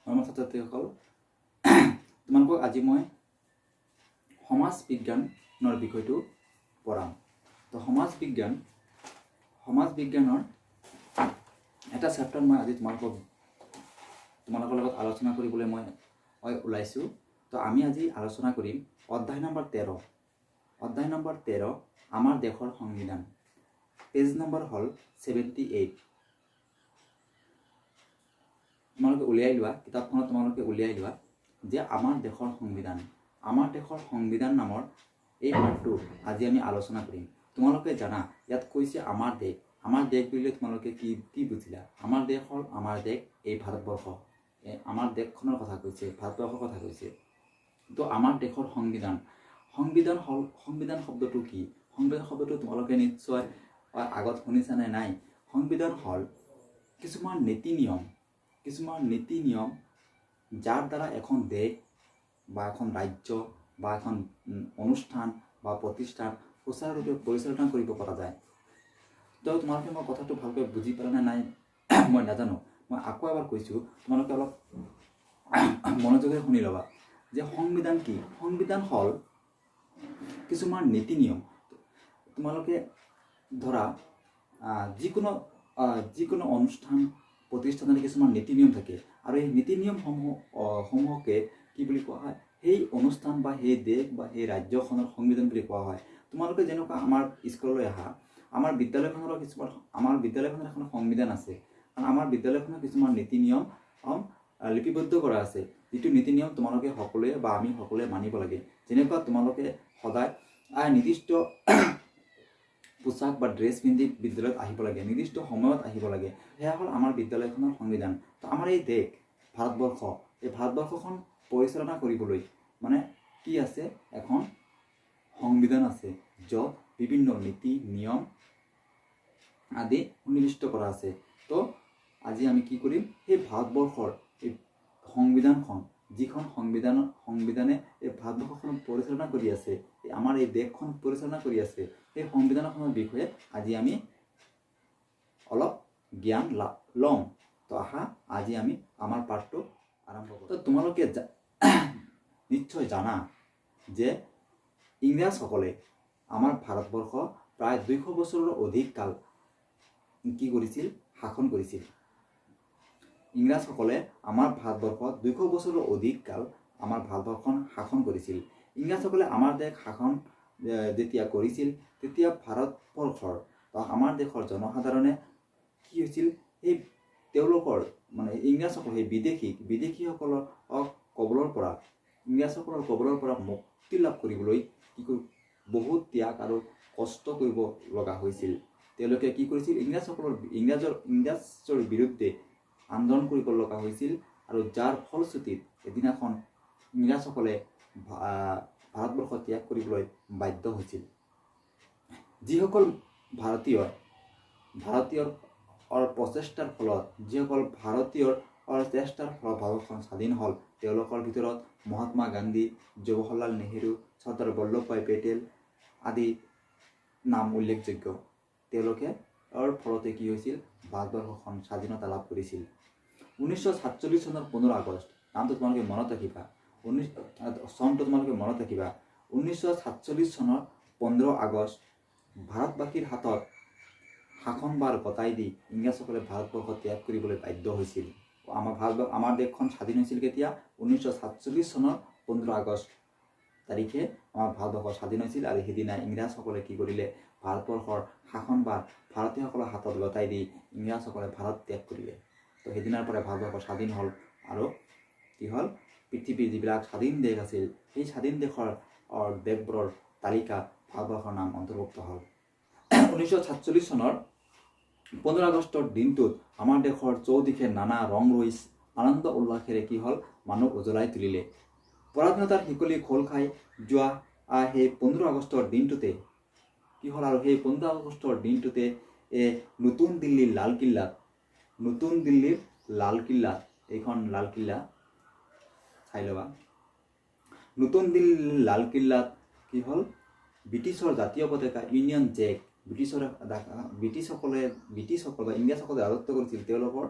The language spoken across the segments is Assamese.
নমস্কাৰ ছাত্ৰীসকল, তোমালোকক আজি মই সমাজ বিজ্ঞানৰ বিষয়টো পঢ়াম। তো সমাজ বিজ্ঞানৰ এটা চেপ্টাৰ মই আজি তোমালোকৰ লগত আলোচনা কৰিবলৈ মই ওলাইছোঁ। তো আমি আজি আলোচনা কৰিম অধ্যায় নম্বৰ 13। অধ্যায় নম্বৰ 13 আমাৰ দেশৰ সংবিধান। পেজ নম্বৰ হ'ল 78। তোমালোকে উলিয়াই লোৱা, কিতাপখনত তোমালোকে উলিয়াই লোৱা যে আমাৰ দেশৰ সংবিধান নামৰ এই পাঠটো আজি আমি আলোচনা কৰিম। তোমালোকে জানা ইয়াত কৈছে আমাৰ দেশ বুলিলে তোমালোকে কি বুজিলা? আমাৰ দেশ হ'ল আমাৰ দেশ এই ভাৰতবৰ্ষ, আমাৰ দেশখনৰ কথা কৈছে, ভাৰতবৰ্ষৰ কথা কৈছে। তো আমাৰ দেশৰ সংবিধান শব্দটো কি? সংবিধান শব্দটো তোমালোকে নিশ্চয় আগত শুনিছানে নাই? সংবিধান হ'ল কিছুমান নীতি নিয়ম যাৰ দ্বাৰা এখন দেশ বা এখন ৰাজ্য বা এখন অনুষ্ঠান বা প্ৰতিষ্ঠান সুচাৰুৰূপে পৰিচালনা কৰিব পৰা যায়। তো তোমালোকে মই কথাটো ভালকৈ বুজি পালা নে নাই মই নাজানো। মই আকৌ এবাৰ কৈছোঁ, তোমালোকে অলপ মনোযোগেৰে শুনি ল'বা যে সংবিধান কি? সংবিধান হ'ল কিছুমান নীতি নিয়ম। তোমালোকে ধৰা যিকোনো অনুষ্ঠান প্ৰতিষ্ঠানৰ কিছুমান নীতি নিয়ম থাকে, আৰু এই নীতি নিয়মসমূহকে কি বুলি কোৱা হয়? সেই অনুষ্ঠান বা সেই দেশ বা সেই ৰাজ্যখনৰ সংবিধান বুলি কোৱা হয়। তোমালোকে যেনেকুৱা আমাৰ স্কুললৈ আহা, আমাৰ বিদ্যালয়খনৰ এখন সংবিধান আছে, কাৰণ আমাৰ বিদ্যালয়খনৰ কিছুমান নীতি নিয়ম লিপিবদ্ধ কৰা আছে, যিটো নীতি নিয়ম তোমালোকে সকলোৱে বা আমি সকলোৱে মানিব লাগে। যেনেকুৱা তোমালোকে সদায় নিৰ্দিষ্ট পোচাক বা ড্ৰেছ পিন্ধি বিদ্যালয়ত আহিব লাগে, নিৰ্দিষ্ট সময়ত আহিব লাগে। সেয়া হ'ল আমাৰ বিদ্যালয়খনৰ সংবিধান। তো আমাৰ এই দেশ ভাৰতবৰ্ষখন পৰিচালনা কৰিবলৈ মানে কি আছে? এখন সংবিধান আছে, য'ত বিভিন্ন নীতি নিয়ম আদি সুনিৰ্দিষ্ট কৰা আছে। তো আজি আমি কি কৰিম? সেই ভাৰতবৰ্ষৰ এই সংবিধানখন, যিখন সংবিধানে এই ভাৰতবৰ্ষখন পৰিচালনা কৰি আছে, আমাৰ এই দেশখন পৰিচালনা কৰি আছে, সেই সংবিধানখনৰ বিষয়ে আজি আমি অলপ জ্ঞান ল'ম। তো আজি আমি আমাৰ পাঠটো আৰম্ভ কৰোঁ। তো তোমালোকে নিশ্চয় জানা যে ইংৰাজসকলে আমাৰ ভাৰতবৰ্ষ প্ৰায় 200 বছৰৰ অধিক কাল কি কৰিছিল? শাসন কৰিছিল। ইংৰাজসকলে আমাৰ ভাৰতবৰ্ষত 200 বছৰৰ অধিক কাল আমাৰ ভাৰতবৰ্ষখন শাসন কৰিছিল। ইংৰাজসকলে আমাৰ দেশ শাসন যেতিয়া কৰিছিল, তেতিয়া ভাৰতবৰ্ষৰ বা আমাৰ দেশৰ জনসাধাৰণে কি হৈছিল? সেই তেওঁলোকৰ মানে ইংৰাজসকল সেই বিদেশীসকলৰ ইংৰাজসকলৰ কবলৰ পৰা মুক্তি লাভ কৰিবলৈ বহুত ত্যাগ আৰু কষ্ট কৰিব লগা হৈছিল। তেওঁলোকে কি কৰিছিল? ইংৰাজৰ বিৰুদ্ধে আন্দোলন কৰিব লগা হৈছিল, আৰু যাৰ ফলশ্ৰুতিত এদিনাখন ইংৰাজসকলে ভাৰতবৰ্ষ ত্যাগ কৰিবলৈ বাধ্য হৈছিল। যিসকল ভাৰতীয়ৰ প্ৰচেষ্টাৰ ফলত ভাৰতখন স্বাধীন হ'ল, তেওঁলোকৰ ভিতৰত মহাত্মা গান্ধী, জৱাহৰলাল নেহেৰু, চৰ্দাৰ বল্লভভাই পেটেল আদি নাম উল্লেখযোগ্য। তেওঁলোকে ফলতে কি হৈছিল? ভাৰতবৰ্ষখন স্বাধীনতা লাভ কৰিছিল। 1947 চনৰ 15 আগষ্ট, নামটো তোমালোকে মনত ৰাখিবা, চনটো তোমালোকে মনত ৰাখিবা। 1947 চনৰ 15 আগষ্ট ভাৰতবাসীৰ হাতত শাসনভাৰ গতাই দি ইংৰাজসকলে ভাৰতবৰ্ষ ত্যাগ কৰিবলৈ বাধ্য হৈছিল। আমাৰ দেশখন স্বাধীন হৈছিল কেতিয়া? 1947 চনৰ 15 আগষ্ট তাৰিখে আমাৰ ভাৰতবৰ্ষ স্বাধীন হৈছিল, আৰু সেইদিনা ইংৰাজসকলে কি কৰিলে? ভাৰতবৰ্ষৰ শাসনভাৰ ভাৰতীয়সকলৰ হাতত গতাই দি ইংৰাজসকলে ভাৰত ত্যাগ কৰিলে। তো সেইদিনাৰ পৰা ভাৰতবৰ্ষ স্বাধীন হ'ল, আৰু কি হ'ল? পৃথিৱীৰ যিবিলাক স্বাধীন দেশ আছিল, সেই স্বাধীন দেশৰ দেশবোৰৰ তালিকাত ভাৰতবৰ্ষৰ নাম অন্তৰ্ভুক্ত হ'ল। 1947 চনৰ 15 আগষ্টৰ দিনটোত আমাৰ দেশৰ চৌদিশে নানা ৰং ৰহইচ আনন্দ উল্লাসেৰে কি হ'ল? মানুহ উজ্বলাই তুলিলে। পৰাধীনতাৰ শিকলি খোল খাই যোৱা সেই 15 আগষ্টৰ দিনটোতে কি হ'ল? আৰু সেই 15 আগষ্টৰ দিনটোতে নতুন দিল্লীৰ লালকিল্লাত এইখন লালকিল্লা চাই ল'বা। নতুন দিল্লীৰ লালকিল্লাত কি হ'ল? ব্ৰিটিছৰ জাতীয় পতাকা ইউনিয়ন জেক, ব্ৰিটিছসকলে বা ইংৰাজসকলে ৰাজত্ব কৰিছিল, তেওঁলোকৰ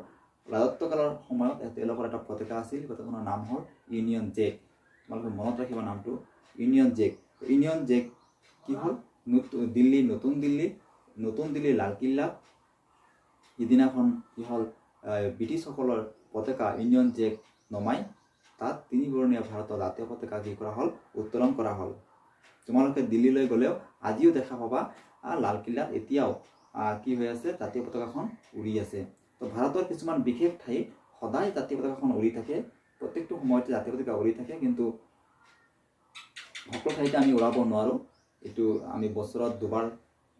ৰাজত্বকালৰ সময়ত তেওঁলোকৰ এটা পতাকা আছিল, পতাকাখনৰ নাম হ'ল ইউনিয়ন জেক। তোমালোকে মনত ৰাখিবা নামটো, ইউনিয়ন জেক। ইউনিয়ন জেক কি হ'ল, নতুন দিল্লী লালকিল্লাত সিদিনাখন কি হ'ল, ব্ৰিটিছসকলৰ পতাকা ইউনিয়ন জেক নমাই তাত তিনিবৰণীয়া ভাৰতৰ জাতীয় পতাকা কি কৰা হ'ল, উত্তোলন কৰা হ'ল। তোমালোকে দিল্লীলৈ গ'লেও আজিও দেখা পাবা লালকিল্লাত এতিয়াও কি হৈ আছে, জাতীয় পতাকাখন উৰি আছে। তো ভাৰতৰ কিছুমান বিশেষ ঠাইত সদায় জাতীয় পতাকাখন উৰি থাকে, প্ৰত্যেকটো সময়তে জাতীয় পতাকা উৰি থাকে, কিন্তু সকলো ঠাইতে আমি উৰাব নোৱাৰোঁ। এইটো আমি বছৰত দুবাৰ,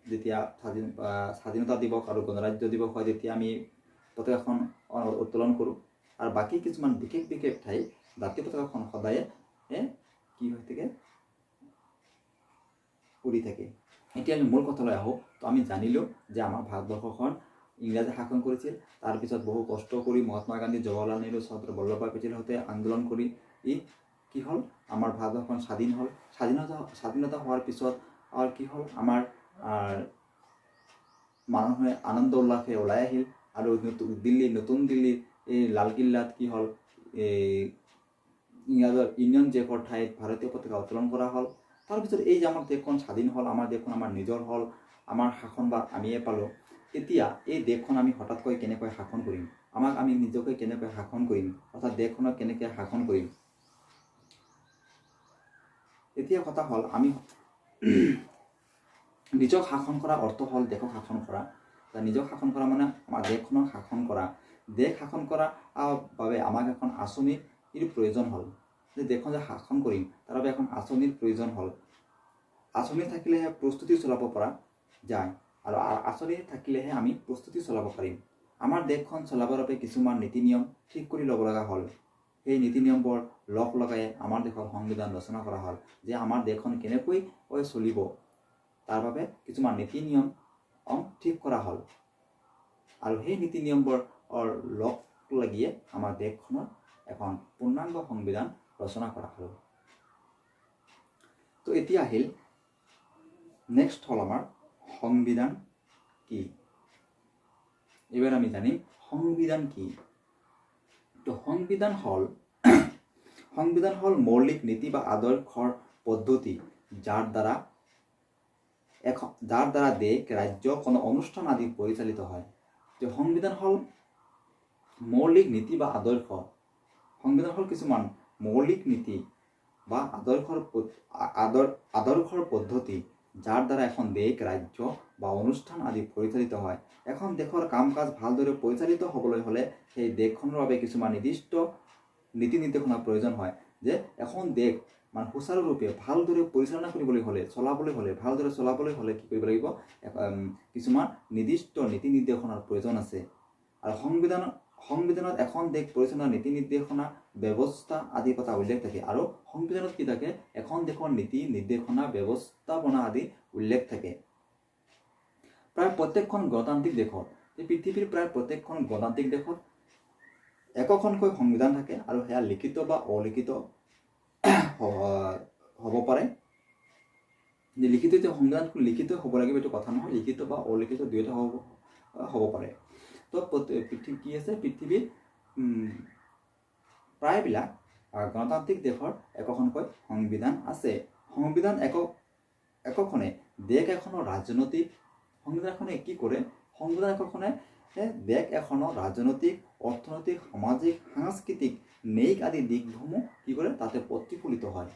যেতিয়া স্বাধীনতা দিৱস আৰু গণৰাজ্য দিৱস হয় তেতিয়া আমি পতাকাখন উত্তোলন কৰোঁ। আৰু বাকী কিছুমান বিশেষ ঠাইত জাতীয় পতাকাখন সদায়ে কি হৈ থাকে, উৰি থাকে। এতিয়া আমি মূল কথালৈ আহোঁ। তো আমি জানিলোঁ যে আমাৰ ভাৰতবৰ্ষখন ইংৰাজে শাসন কৰিছিল। তাৰপিছত বহু কষ্ট কৰি মহাত্মা গান্ধী, জৱাহৰলাল নেহৰু, চৰ্দাৰ বল্লভভাই পেটেলহঁতে আন্দোলন কৰি কি হ'ল, আমাৰ ভাৰতবৰ্ষখন স্বাধীন হ'ল। স্বাধীনতা হোৱাৰ পিছত কি হ'ল, আমাৰ মানুহে আনন্দ উল্লাসে ওলাই আহিল আৰু নতুন দিল্লীৰ এই লালকিল্লাত কি হ'ল, ইংৰাজৰ ইউনিয়ন জেকৰ ঠাইত ভাৰতীয় পতাকা উত্তোলন কৰা হ'ল। তাৰপিছত এই যে আমাৰ দেশখন স্বাধীন হ'ল, আমাৰ দেশখন আমাৰ নিজৰ হ'ল, আমাৰ শাসনভাৰ আমিয়ে পালোঁ। এতিয়া এই দেশখন আমি হঠাৎকৈ কেনেকৈ শাসন কৰিম, আমি নিজকে কেনেকৈ শাসন কৰিম, অৰ্থাৎ দেশখনক কেনেকৈ শাসন কৰিম। এতিয়া কথা হ'ল, আমি নিজক শাসন কৰা অৰ্থ হ'ল দেশক শাসন কৰা। নিজক শাসন কৰা মানে আমাৰ দেশখনক শাসন কৰা। দেশ শাসন কৰাৰ বাবে আমাক এখন আঁচনিৰ প্ৰয়োজন হ'ল। যে দেশখন যে শাসন কৰিম তাৰ বাবে এখন আঁচনিৰ প্ৰয়োজন হ'ল। আঁচনি থাকিলেহে প্ৰস্তুতি চলাব পৰা যায়, আৰু আঁচনি থাকিলেহে আমি প্ৰস্তুতি চলাব পাৰিম। আমাৰ দেশখন চলাবৰ বাবে কিছুমান নীতি নিয়ম ঠিক কৰি ল'ব লগা হ'ল। সেই নীতি নিয়মবোৰ লগাই আমাৰ দেশৰ সংবিধান ৰচনা কৰা হ'ল, যে আমাৰ দেশখন কেনেকৈ চলিব তাৰ বাবে কিছুমান নীতি নিয়ম ঠিক কৰা হ'ল। আৰু সেই নীতি নিয়মবোৰ লাগিয়ে আমাৰ দেশখনৰ এখন পূৰ্ণাংগ সংবিধান ৰচনা কৰা হ'ল। তো এতিয়া আহিল, নেক্সট হ'ল আমাৰ সংবিধান কি। এইবাৰ আমি জানিম সংবিধান কি। তো সংবিধান হ'ল মৌলিক নীতি বা আদৰ্শৰ পদ্ধতি, যাৰ দ্বাৰা দেশ, ৰাজ্য, কোনো অনুষ্ঠান আদি পৰিচালিত হয়। তো সংবিধান হ'ল মৌলিক নীতি বা আদৰ্শ। সংবিধান হ'ল কিছুমান মৌলিক নীতি বা আদৰ্শৰ পদ্ধতি, যাৰ দ্বাৰা এখন দেশ, ৰাজ্য বা অনুষ্ঠান আদি পৰিচালিত হয়। এখন দেশৰ কাম কাজ ভালদৰে পৰিচালিত হ'বলৈ হ'লে সেই দেশখনৰ বাবে কিছুমান নিৰ্দিষ্ট নীতি নিৰ্দেশনাৰ প্ৰয়োজন হয়। যে এখন দেশ মানে সুচাৰুৰূপে ভালদৰে পৰিচালনা কৰিবলৈ হ'লে, ভালদৰে চলাবলৈ হ'লে কি কৰিব লাগিব, কিছুমান নিৰ্দিষ্ট নীতি নিৰ্দেশনাৰ প্ৰয়োজন আছে। আৰু সংবিধানত এখন দেশ পৰিচালনাৰ নীতি নিৰ্দেশনা, ব্যৱস্থা আদিৰ কথা উল্লেখ থাকে। আৰু সংবিধানত কি থাকে, এখন দেশৰ নীতি নিৰ্দেশনা, ব্যৱস্থাপনা আদি উল্লেখ থাকে। প্ৰায় প্ৰত্যেকখন গণতান্ত্ৰিক দেশত, পৃথিৱীৰ প্ৰায় প্ৰত্যেকখন গণতান্ত্ৰিক দেশত একোখনকৈ সংবিধান থাকে, আৰু সেয়া লিখিত বা অলিখিত হ'ব পাৰে। যে লিখিত, সংবিধানখন লিখিত হ'ব লাগিব এইটো কথা নহয়, লিখিত বা অলিখিত দুয়োটা হ'ব পাৰে। তো কি আছে, পৃথিৱীৰ প্ৰায়বিলাক গণতান্ত্ৰিক দেশৰ একোখনকৈ সংবিধান আছে। সংবিধান একোখনে দেশ এখনৰ ৰাজনৈতিক, সংবিধানখনে কি কৰে, সংবিধান একোখনে দেশ এখনৰ ৰাজনৈতিক, অৰ্থনৈতিক, সামাজিক, সাংস্কৃতিক, ন্যায়িক আদি দিশসমূহ কি কৰে, তাতে প্ৰতিফলিত হয়।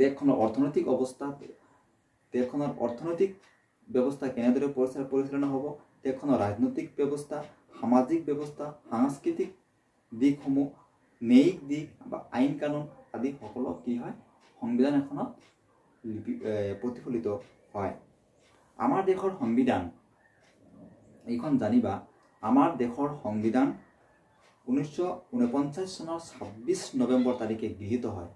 দেশখনৰ অৰ্থনৈতিক ব্যৱস্থা কেনেদৰে পৰিচালনা হ'ব, দেশখনৰ ৰাজনৈতিক ব্যৱস্থা, সামাজিক ব্যৱস্থা, সাংস্কৃতিক দিশসমূহ, ন্যায়িক দিশ বা আইন কানুন আদি সকলো কি হয়, সংবিধান এখনত প্ৰতিফলিত হয়। আমাৰ দেশৰ সংবিধান এইখন জানিবা, আমাৰ দেশৰ সংবিধান 1949 চনৰ 26 নৱেম্বৰ তাৰিখে গৃহীত হয়।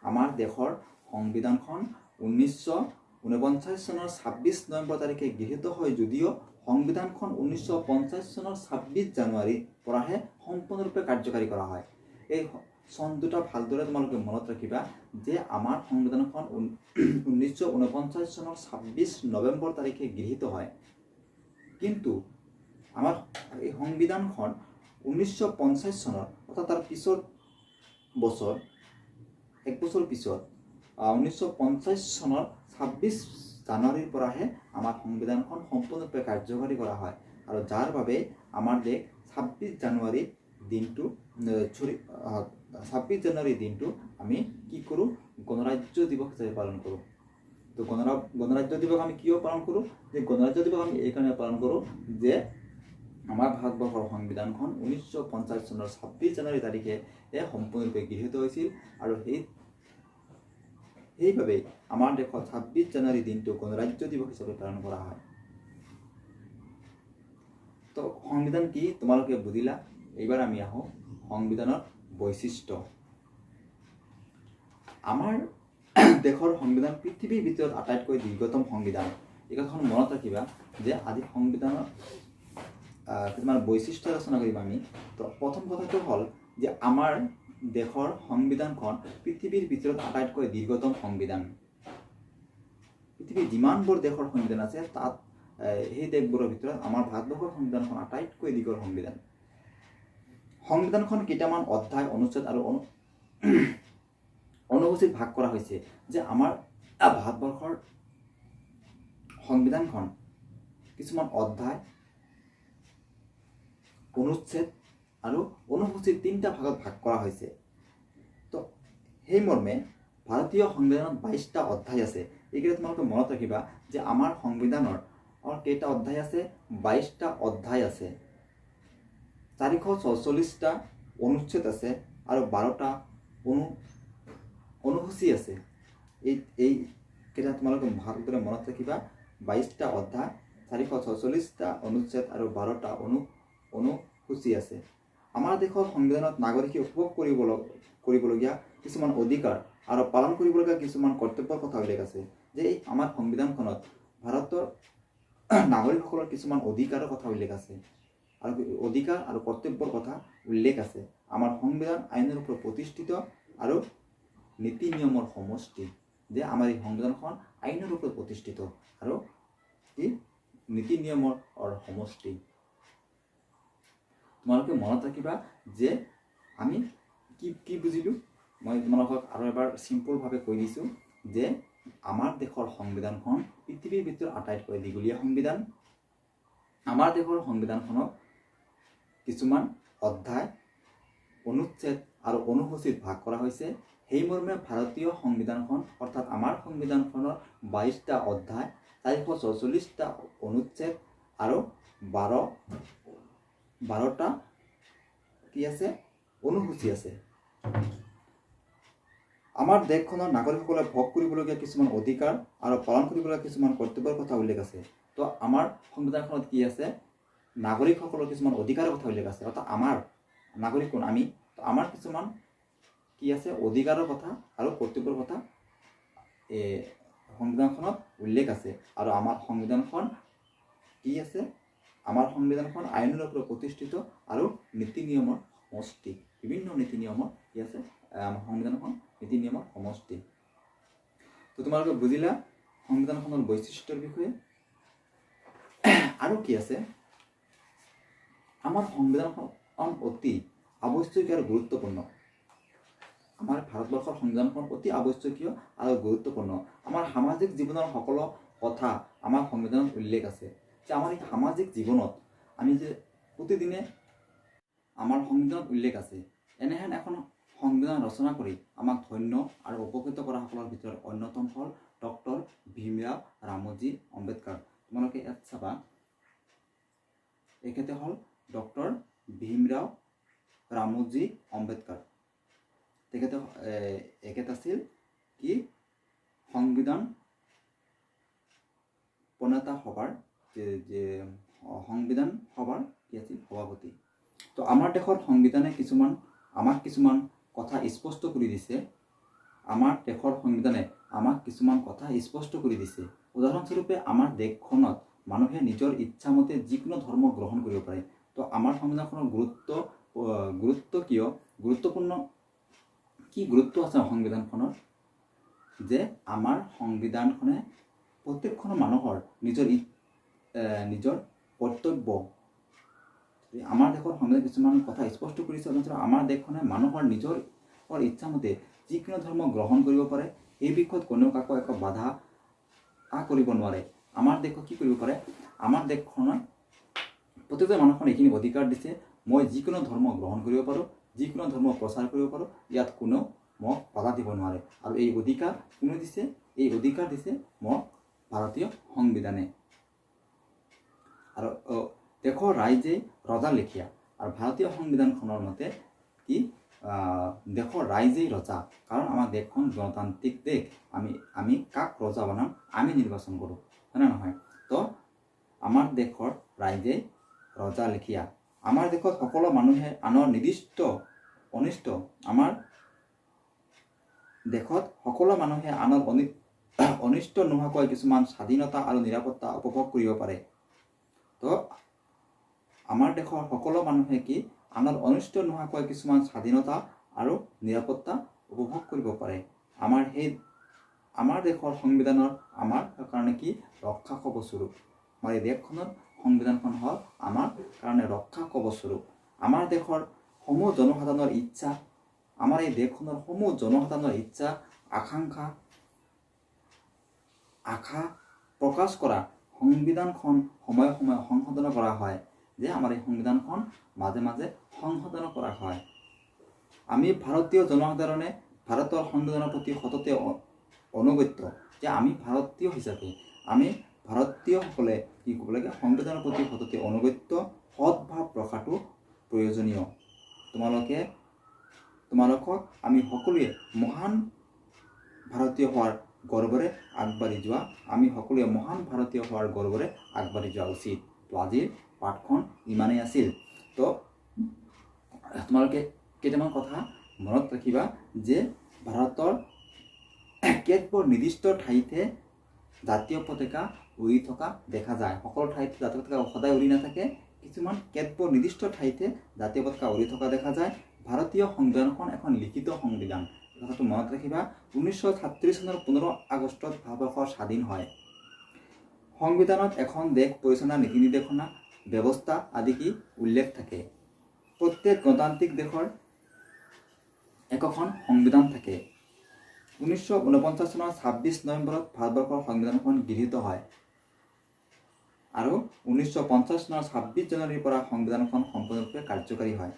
আমাৰ দেশৰ সংবিধানখন 1949 চনৰ 26 নৱেম্বৰ তাৰিখে গৃহীত হয় যদিও সংবিধানখন 1950 চনৰ 26 জানুৱাৰীৰ পৰাহে সম্পূৰ্ণৰূপে কাৰ্যকাৰী কৰা হয়। এই চন দুটা ভালদৰে তোমালোকে মনত ৰাখিবা, যে আমাৰ সংবিধানখন 1949 চনৰ 26 নৱেম্বৰ তাৰিখে গৃহীত হয়, কিন্তু আমাৰ এই সংবিধানখন 1950 চনৰ অৰ্থাৎ তাৰ পিছৰ বছৰ এক বছৰ পিছত 1950 চনৰ 26 জানুৱাৰীৰ পৰাহে আমাৰ সংবিধানখন সম্পূৰ্ণৰূপে কাৰ্যকৰী কৰা হয় আৰু যাৰ বাবে আমাৰ দেশ 26 জানুৱাৰী দিনটো 26 জানুৱাৰী দিনটো আমি কি কৰোঁ গণৰাজ্য দিৱস হিচাপে পালন কৰোঁ। তো গণৰাজ্য দিৱস আমি কিয় পালন কৰোঁ যে গণৰাজ্য দিৱস আমি এইকাৰণে পালন কৰোঁ যে আমাৰ ভাৰতবৰ্ষৰ সংবিধানখন 1950 চনৰ 26 জানুৱাৰী তাৰিখে সম্পূৰ্ণৰূপে গৃহীত হৈছিল আৰু সেইবাবে আমাৰ দেশত 26 জানুৱাৰী দিনটো গণৰাজ্য দিৱস হিচাপে পালন কৰা হয়। তো সংবিধান কি তোমালোকে বুজিলা। এইবাৰ আমি আহোঁ সংবিধানৰ বৈশিষ্ট্য। আমাৰ দেশৰ সংবিধান পৃথিৱীৰ ভিতৰত আটাইতকৈ দীৰ্ঘতম সংবিধান। এই কথাখন মনত ৰাখিবা যে আজি সংবিধানৰ কিছুমান বৈশিষ্ট্য আলোচনা কৰিম আমি। তো প্ৰথম কথাটো হ'ল যে আমাৰ দেশৰ সংবিধানখন পৃথিৱীৰ ভিতৰত আটাইতকৈ দীৰ্ঘতম সংবিধান। পৃথিৱীৰ যিমানবোৰ দেশৰ সংবিধান আছে তাত সেই দেশবোৰৰ ভিতৰত আমাৰ ভাৰতবৰ্ষৰ সংবিধানখন আটাইতকৈ দীঘল সংবিধান। সংবিধানখন কেইটামান অধ্যায় অনুচ্ছেদ আৰু অনুসূচীত ভাগ কৰা হৈছে। যে আমাৰ ভাৰতবৰ্ষৰ সংবিধানখন কিছুমান অধ্যায় অনুচ্ছেদ আৰু অনুসূচীত 3টা ভাগত ভাগ কৰা হৈছে। তো সেই মৰ্মে ভাৰতীয় সংবিধানত 22টা অধ্যায় আছে। এইকেইটা তোমালোকে মনত ৰাখিবা যে আমাৰ সংবিধানৰ কেইটা অধ্যায় আছে 22টা অধ্যায় আছে, 444টা অনুচ্ছেদ আছে আৰু 12টা অনুসূচী আছে। এই কেইটা তোমালোকে ভালদৰে মনত ৰাখিবা। 22টা অধ্যায়, 444টা অনুচ্ছেদ আৰু 12টা অনুসূচী আছে। আমাৰ দেশৰ সংবিধানত নাগৰিকে উপভোগ কৰিবলগীয়া কিছুমান অধিকাৰ আৰু পালন কৰিবলগীয়া কিছুমান কৰ্তব্যৰ কথা উল্লেখ আছে। যে আমাৰ সংবিধানখনত ভাৰতৰ নাগৰিকসকলৰ কিছুমান অধিকাৰৰ কথা উল্লেখ আছে আৰু অধিকাৰ আৰু কৰ্তব্যৰ কথা উল্লেখ আছে। আমাৰ সংবিধান আইনৰ ওপৰত প্ৰতিষ্ঠিত আৰু নীতি নিয়মৰ সমষ্টি। যে আমাৰ এই সংবিধানখন আইনৰ ওপৰত প্ৰতিষ্ঠিত আৰু কি নীতি নিয়মৰ সমষ্টি। তোমালোকে মনত ৰাখিবা যে আমি কি বুজিলোঁ। মই তোমালোকক আৰু এবাৰ চিম্পলভাৱে কৈ দিছোঁ যে আমাৰ দেশৰ সংবিধানখন পৃথিৱীৰ ভিতৰত আটাইতকৈ দীঘলীয়া সংবিধান। আমাৰ দেশৰ সংবিধানখনক কিছুমান অধ্যায় অনুচ্ছেদ আৰু অনুসূচীত ভাগ কৰা হৈছে। সেই মৰ্মে ভাৰতীয় সংবিধানখন অৰ্থাৎ আমাৰ সংবিধানখনৰ 22টা অধ্যায়, 444টা অনুচ্ছেদ আৰু 12টা কি আছে অনুসূচী আছে। আমাৰ দেশখনৰ নাগৰিকসকলে ভোগ কৰিবলগীয়া কিছুমান অধিকাৰ আৰু পালন কৰিবলগীয়া কিছুমান কৰ্তব্যৰ কথা উল্লেখ আছে। তো আমাৰ সংবিধানখনত কি আছে নাগৰিকসকলৰ কিছুমান অধিকাৰৰ কথা উল্লেখ আছে। অৰ্থাৎ আমাৰ নাগৰিক কোন আমি, তো আমাৰ কিছুমান কি আছে অধিকাৰৰ কথা আৰু কৰ্তব্যৰ কথা সংবিধানখনত উল্লেখ আছে। আৰু আমাৰ সংবিধানখন কি আছে আমাৰ সংবিধানখন আইনৰ ওপৰত প্ৰতিষ্ঠিত আৰু নীতি নিয়মৰ সমষ্টি। বিভিন্ন নীতি নিয়মৰ কি আছে আমাৰ সংবিধানখন নীতি নিয়মৰ সমষ্টি। তো তোমালোকে বুজিলা সংবিধানখনৰ বৈশিষ্ট্যৰ বিষয়ে। আৰু কি আছে আমাৰ সংবিধানখন অতি আৱশ্যকীয় আৰু গুৰুত্বপূৰ্ণ। আমাৰ ভাৰতবৰ্ষৰ সংবিধানখন অতি আৱশ্যকীয় আৰু গুৰুত্বপূৰ্ণ। আমাৰ সামাজিক জীৱনৰ সকলো কথা আমাৰ সংবিধানত উল্লেখ আছে। যে আমাৰ এই সামাজিক জীৱনত আমি যে প্ৰতিদিনে আমাৰ সংবিধানত উল্লেখ আছে। এনেহেন এখন সংবিধান ৰচনা কৰি আমাক ধন্য আৰু উপকৃত কৰাসকলৰ ভিতৰত অন্যতম হ'ল ডক্টৰ ভীমৰাও ৰামজী আম্বেদকাৰ। তোমালোকে ইয়াত চাবা এখেতে হ'ল ডক্টৰ ভীমৰাও ৰামজী আম্বেদকাৰ। এখেত আছিল কি সংবিধান প্ৰণেতা সভাৰ যে সংবিধান সভাৰ কি আছিল সভাপতি। তো আমাৰ দেশৰ সংবিধানে আমাক কিছুমান কথা স্পষ্ট কৰি দিছে। আমাৰ দেশৰ সংবিধানে আমাক কিছুমান কথা স্পষ্ট কৰি দিছে। উদাহৰণস্বৰূপে আমাৰ দেশখনত মানুহে নিজৰ ইচ্ছামতে যিকোনো ধৰ্ম গ্ৰহণ কৰিব পাৰে। তো আমাৰ সংবিধানখনৰ গুৰুত্ব কিয় গুৰুত্বপূৰ্ণ কি গুৰুত্ব আছে সংবিধানখনৰ যে আমাৰ সংবিধানখনে প্ৰত্যেকখন মানুহৰ নিজৰ কৰ্তব্য আমাৰ দেশৰ সংবিধান কিছুমান কথা স্পষ্ট কৰিছে। আমাৰ দেশখনে মানুহৰ নিজৰ ইচ্ছামতে যিকোনো ধৰ্ম গ্ৰহণ কৰিব পাৰে, এই বিষয়ত কোনেও কাকো একো বাধা কৰিব নোৱাৰে। আমাৰ দেশত কি কৰিব পাৰে, আমাৰ দেশখনত প্ৰত্যেকজন মানুহৰ এইখিনি অধিকাৰ দিছে, মই যিকোনো ধৰ্ম গ্ৰহণ কৰিব পাৰোঁ, যিকোনো ধৰ্ম প্ৰচাৰ কৰিব পাৰোঁ, ইয়াত কোনেও মোক বাধা দিব নোৱাৰে। আৰু এই অধিকাৰ কোনে দিছে? এই অধিকাৰ দিছে মোক ভাৰতীয় সংবিধানে। আৰু দেশৰ ৰাইজে ৰজা লেখীয়া। আৰু ভাৰতীয় সংবিধানখনৰ মতে কি দেশৰ ৰাইজেই ৰজা, কাৰণ আমাৰ দেশখন গণতান্ত্ৰিক দেশ। আমি কাক ৰজা বনাম আমি নিৰ্বাচন কৰোঁ, হয়নে নহয়? তো আমাৰ দেশৰ ৰাইজেই ৰজা লেখীয়া। আমাৰ দেশত সকলো মানুহে আনৰ নিৰ্দিষ্ট অনিষ্ট আমাৰ দেশত সকলো মানুহে আনৰ অনিষ্ট নোহোৱাকৈ কিছুমান স্বাধীনতা আৰু নিৰাপত্তা উপভোগ কৰিব পাৰে। তো আমাৰ দেশৰ সকলো মানুহে কি আনৰ অনিষ্ট নোহোৱাকৈ কিছুমান স্বাধীনতা আৰু নিৰাপত্তা উপভোগ কৰিব পাৰে। আমাৰ দেশৰ সংবিধানৰ আমাৰ কাৰণে কি ৰক্ষা কৱচস্বৰূপ। আমাৰ এই দেশখনৰ সংবিধানখন হ'ল আমাৰ কাৰণে ৰক্ষা কৱচস্বৰূপ। আমাৰ দেশৰ সমূহ জনসাধাৰণৰ ইচ্ছা, আমাৰ এই দেশখনৰ সমূহ জনসাধাৰণৰ ইচ্ছা আশা প্ৰকাশ কৰা সংবিধানখন সময়ে সময়ে সংশোধন কৰা হয়। যে আমাৰ এই সংবিধানখন মাজে মাজে সংশোধন কৰা হয়। আমি ভাৰতীয় জনসাধাৰণে ভাৰতৰ সংবিধানৰ প্ৰতি সততে অনুগত্য। যে আমি ভাৰতীয় হিচাপে আমি ভাৰতীয়সকলে কি ক'ব লাগে, সংবিধানৰ প্ৰতি সততে অনুগত্য, সৎভাৱ ৰখাটো প্ৰয়োজনীয়। তোমালোকক আমি সকলোৱে মহান ভাৰতীয় হোৱাৰ গৰ্বৰে আগবাঢ়ি যোৱা। আমি সকলোৱে মহান ভাৰতীয় হোৱাৰ গৰ্বৰে আগবাঢ়ি যোৱা উচিত। তো আজিৰ পাঠখন ইমানেই আছিল। তো তোমালোকে কেইটামান কথা মনত ৰাখিবা যে ভাৰতৰ কেতবোৰ নিৰ্দিষ্ট ঠাইতে জাতীয় পতাকা উৰি থকা দেখা যায়। সকলো ঠাইতে জাতীয় পতাকা সদায় উৰি নাথাকে, কিছুমান কেতবোৰ নিৰ্দিষ্ট ঠাইতে জাতীয় পতাকা উৰি থকা দেখা যায়। ভাৰতীয় সংবিধানখন এখন লিখিত সংবিধান, কথাটো মনত ৰাখিবা। 1947 চনৰ 15 আগষ্টত ভাৰতবৰ্ষ স্বাধীন হয়। সংবিধানত এখন দেশ পৰিচালনা নীতি নিৰ্দেশনা ব্যৱস্থা আদি কি উল্লেখ থাকে। প্ৰত্যেক গণতান্ত্ৰিক দেশৰ একোখন সংবিধান থাকে। 1949 চনৰ 26 নৱেম্বৰত ভাৰতবৰ্ষৰ সংবিধানখন গৃহীত হয়। আৰু 1950 চনৰ 26 জানুৱাৰীৰ পৰা সংবিধানখন সম্পূৰ্ণৰূপে কাৰ্যকাৰী হয়।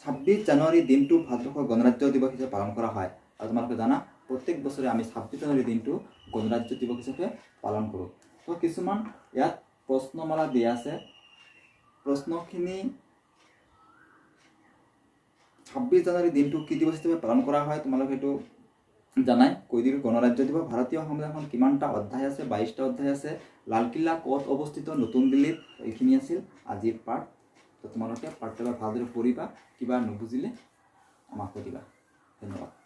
26 জানুৱাৰী দিনটো ভাৰতবৰ্ষৰ গণৰাজ্য দিৱস হিচাপে পালন কৰা হয়। আৰু তোমালোকে জানা প্ৰত্যেক বছৰে আমি 26 জানুৱাৰী দিনটো গণৰাজ্য দিৱস হিচাপে পালন কৰোঁ। তো কিছুমান ইয়াত প্ৰশ্নমালা দিয়া আছে। প্ৰশ্নখিনি 26 জানুৱাৰী দিনটো কি দিৱস হিচাপে পালন কৰা হয় তোমালোকে এইটো জানাই। কৈ দিলোঁ গণৰাজ্য দিৱস। ভাৰতীয় সংবিধানখন কিমানটা অধ্যায় আছে? 22টা অধ্যায় আছে। লালকিল্লা ক'ত অৱস্থিত? নতুন দিল্লীত। এইখিনি আছিল আজিৰ পাঠ। তো তোমালোকে পাঠটো ভালদৰে পঢ়িবা, কিবা নুবুজিলে আমাক সুধিবা। ধন্যবাদ।